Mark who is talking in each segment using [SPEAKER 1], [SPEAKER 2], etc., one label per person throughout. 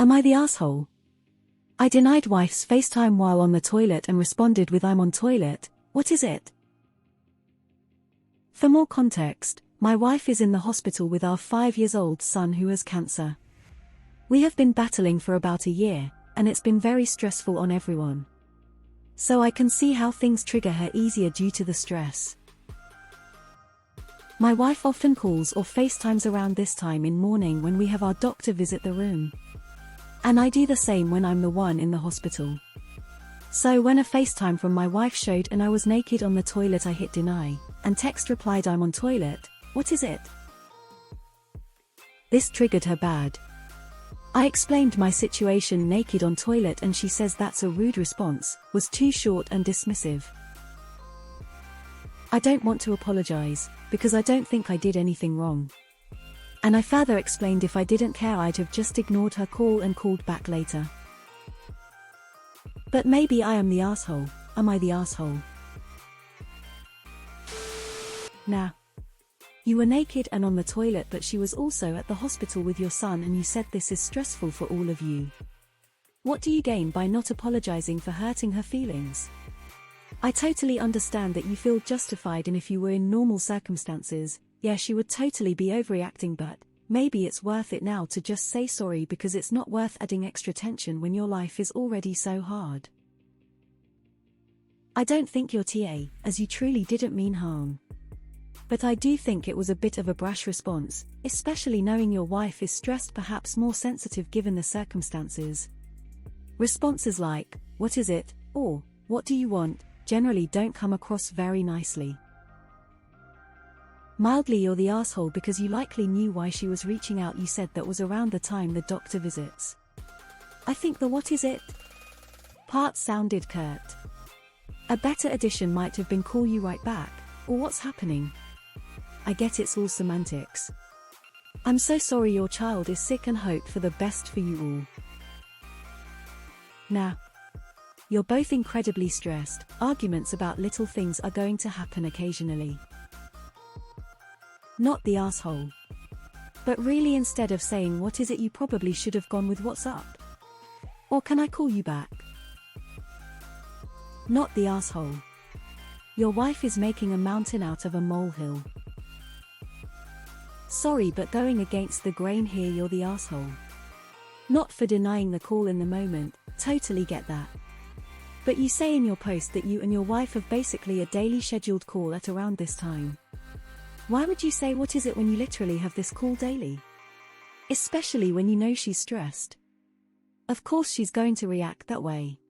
[SPEAKER 1] Am I the asshole? I denied wife's FaceTime while on the toilet and responded with I'm on toilet, what is it? For more context, my wife is in the hospital with our 5-year-old son who has cancer. We have been battling for about a year, and it's been very stressful on everyone. So I can see how things trigger her easier due to the stress. My wife often calls or FaceTimes around this time in morning when we have our doctor visit the room. And I do the same when I'm the one in the hospital. So when a FaceTime from my wife showed and I was naked on the toilet, I hit deny, and text replied I'm on toilet, what is it? This triggered her bad. I explained my situation naked on toilet and she says that's a rude response, was too short and dismissive. I don't want to apologize, because I don't think I did anything wrong. And I further explained if I didn't care I'd have just ignored her call and called back later. But maybe I am the asshole. Am I the asshole? Nah. You were naked and on the toilet, but she was also at the hospital with your son and you said this is stressful for all of you. What do you gain by not apologizing for hurting her feelings? I totally understand that you feel justified, and if you were in normal circumstances, yeah, she would totally be overreacting, but maybe it's worth it now to just say sorry, because it's not worth adding extra tension when your life is already so hard. I don't think you're TA, as you truly didn't mean harm. But I do think it was a bit of a brash response, especially knowing your wife is stressed, perhaps more sensitive given the circumstances. Responses like, what is it, or, what do you want, generally don't come across very nicely. Mildly, you're the asshole because you likely knew why she was reaching out. You said that was around the time the doctor visits. I think the what is it part sounded curt. A better addition might have been call you right back, or what's happening. I get it's all semantics. I'm so sorry your child is sick and hope for the best for you all. Nah. You're both incredibly stressed. Arguments about little things are going to happen occasionally. Not the asshole. But really, instead of saying what is it, you probably should have gone with what's up. Or can I call you back? Not the asshole. Your wife is making a mountain out of a molehill. Sorry, but going against the grain here, you're the asshole. Not for denying the call in the moment, totally get that. But you say in your post that you and your wife have basically a daily scheduled call at around this time. Why would you say what is it when you literally have this call daily? Especially when you know she's stressed. Of course she's going to react that way.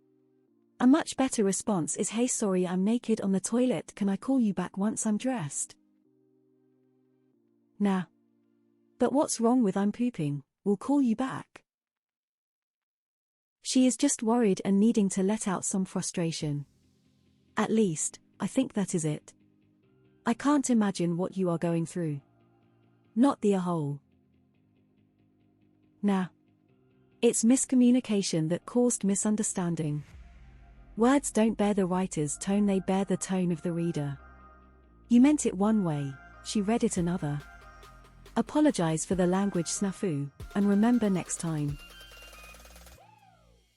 [SPEAKER 1] A much better response is, hey sorry I'm naked on the toilet, can I call you back once I'm dressed? Nah. But what's wrong with I'm pooping, we'll call you back? She is just worried and needing to let out some frustration. At least, I think that is it. I can't imagine what you are going through. Not the a-hole. Nah. It's miscommunication that caused misunderstanding. Words don't bear the writer's tone, they bear the tone of the reader. You meant it one way, she read it another. Apologize for the language snafu, and remember next time.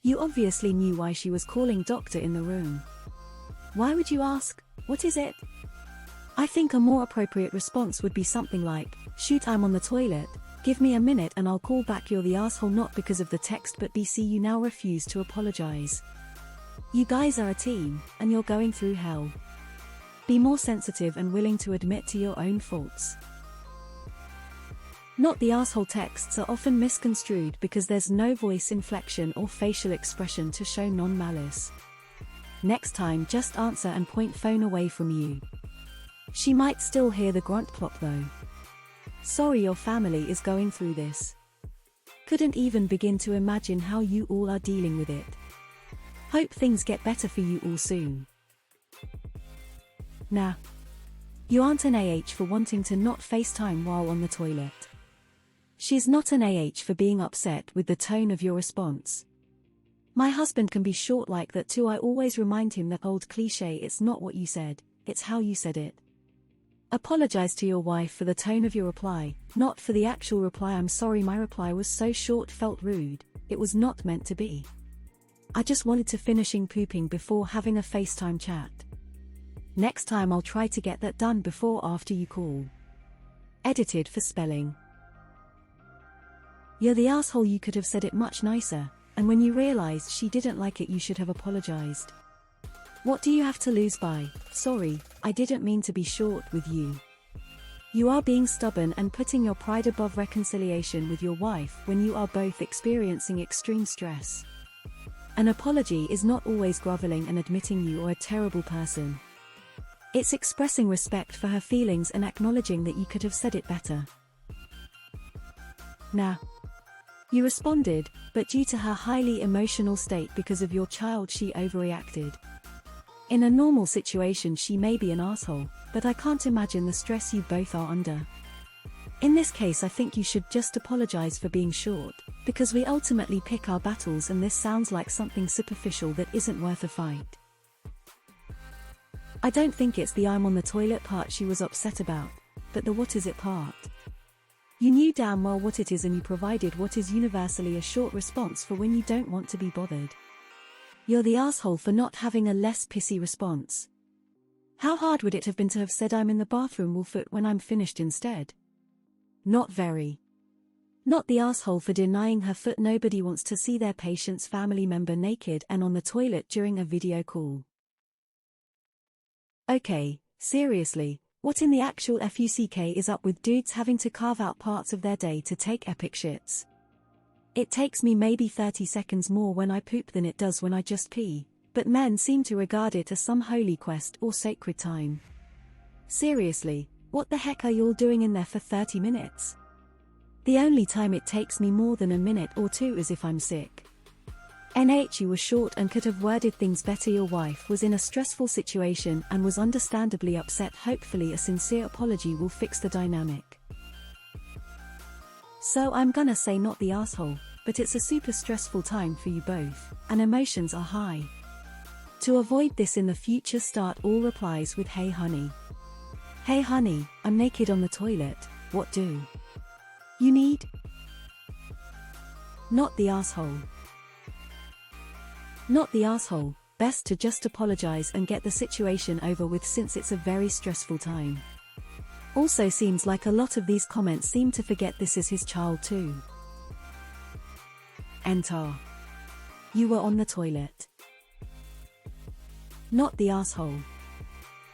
[SPEAKER 1] You obviously knew why she was calling doctor in the room. Why would you ask, what is it? I think a more appropriate response would be something like, shoot I'm on the toilet, give me a minute and I'll call back, you're the asshole not because of the text but BC you now refuse to apologize. You guys are a team, and you're going through hell. Be more sensitive and willing to admit to your own faults. Not the asshole texts are often misconstrued because there's no voice inflection or facial expression to show non-malice. Next time just answer and point phone away from you. She might still hear the grunt plop though. Sorry your family is going through this. Couldn't even begin to imagine how you all are dealing with it. Hope things get better for you all soon. Nah. You aren't an AH for wanting to not FaceTime while on the toilet. She's not an AH for being upset with the tone of your response. My husband can be short like that too. I always remind him that old cliche, it's not what you said, it's how you said it. Apologize to your wife for the tone of your reply, not for the actual reply. I'm sorry, my reply was so short, felt rude, it was not meant to be. I just wanted to finishing pooping before having a FaceTime chat. Next time I'll try to get that done before after you call. Edited for spelling. You're the asshole, you could have said it much nicer, and when you realized she didn't like it you should have apologized. What do you have to lose by, sorry, I didn't mean to be short with you. You are being stubborn and putting your pride above reconciliation with your wife when you are both experiencing extreme stress. An apology is not always groveling and admitting you are a terrible person. It's expressing respect for her feelings and acknowledging that you could have said it better. Nah. You responded, but due to her highly emotional state because of your child she overreacted. In a normal situation she may be an asshole, but I can't imagine the stress you both are under. In this case I think you should just apologize for being short, because we ultimately pick our battles and this sounds like something superficial that isn't worth a fight. I don't think it's the I'm on the toilet part she was upset about, but the what is it part. You knew damn well what it is and you provided what is universally a short response for when you don't want to be bothered. You're the asshole for not having a less pissy response. How hard would it have been to have said I'm in the bathroom, will foot when I'm finished instead? Not very. Not the asshole for denying her foot. Nobody wants to see their patient's family member naked and on the toilet during a video call. Okay, seriously, what in the actual fuck is up with dudes having to carve out parts of their day to take epic shits? It takes me maybe 30 seconds more when I poop than it does when I just pee, but men seem to regard it as some holy quest or sacred time. Seriously, what the heck are you all doing in there for 30 minutes? The only time it takes me more than a minute or two is if I'm sick. You were short and could have worded things better. Your wife was in a stressful situation and was understandably upset. Hopefully a sincere apology will fix the dynamic. So I'm gonna say not the asshole, but it's a super stressful time for you both, and emotions are high. To avoid this in the future, start all replies with hey honey. Hey honey, I'm naked on the toilet, what do you need? Not the asshole. Not the asshole, best to just apologize and get the situation over with since it's a very stressful time. Also seems like a lot of these comments seem to forget this is his child too. Enter. You were on the toilet. Not the asshole.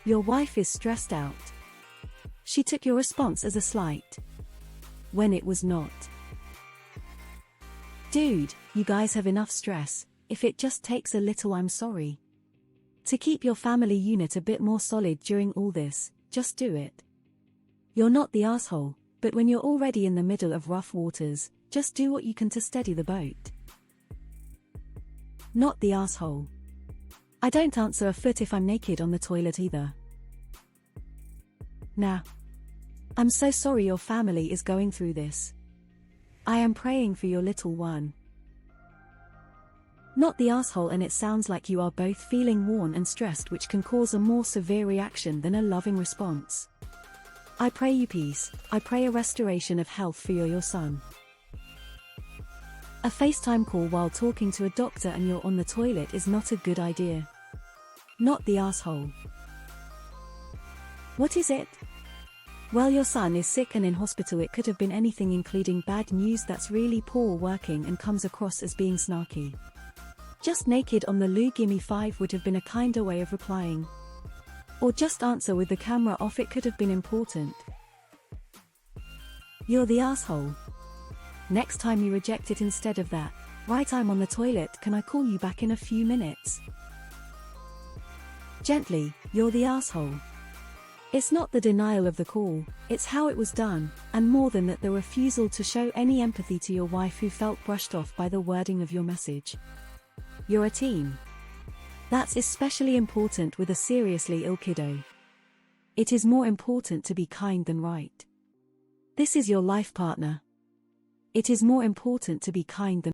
[SPEAKER 1] Your wife is stressed out. She took your response as a slight, when it was not. Dude, you guys have enough stress, if it just takes a little I'm sorry. To keep your family unit a bit more solid during all this, just do it. You're not the asshole, but when you're already in the middle of rough waters, just do what you can to steady the boat. Not the asshole. I don't answer a foot if I'm naked on the toilet either. Nah. I'm so sorry your family is going through this. I am praying for your little one. Not the asshole, and it sounds like you are both feeling worn and stressed, which can cause a more severe reaction than a loving response. I pray you peace, I pray a restoration of health for your son. A FaceTime call while talking to a doctor and you're on the toilet is not a good idea. Not the asshole. What is it? Well, your son is sick and in hospital. It could have been anything, including bad news that's really poor working and comes across as being snarky. Just naked on the loo, gimme 5 would have been a kinder way of replying. Or just answer with the camera off, it could have been important. You're the asshole. Next time you reject it instead of that, right, I'm on the toilet, can I call you back in a few minutes? Gently, you're the asshole. It's not the denial of the call, it's how it was done, and more than that, the refusal to show any empathy to your wife who felt brushed off by the wording of your message. You're a team. That's especially important with a seriously ill kiddo. It is more important to be kind than right. This is your life partner. It is more important to be kind than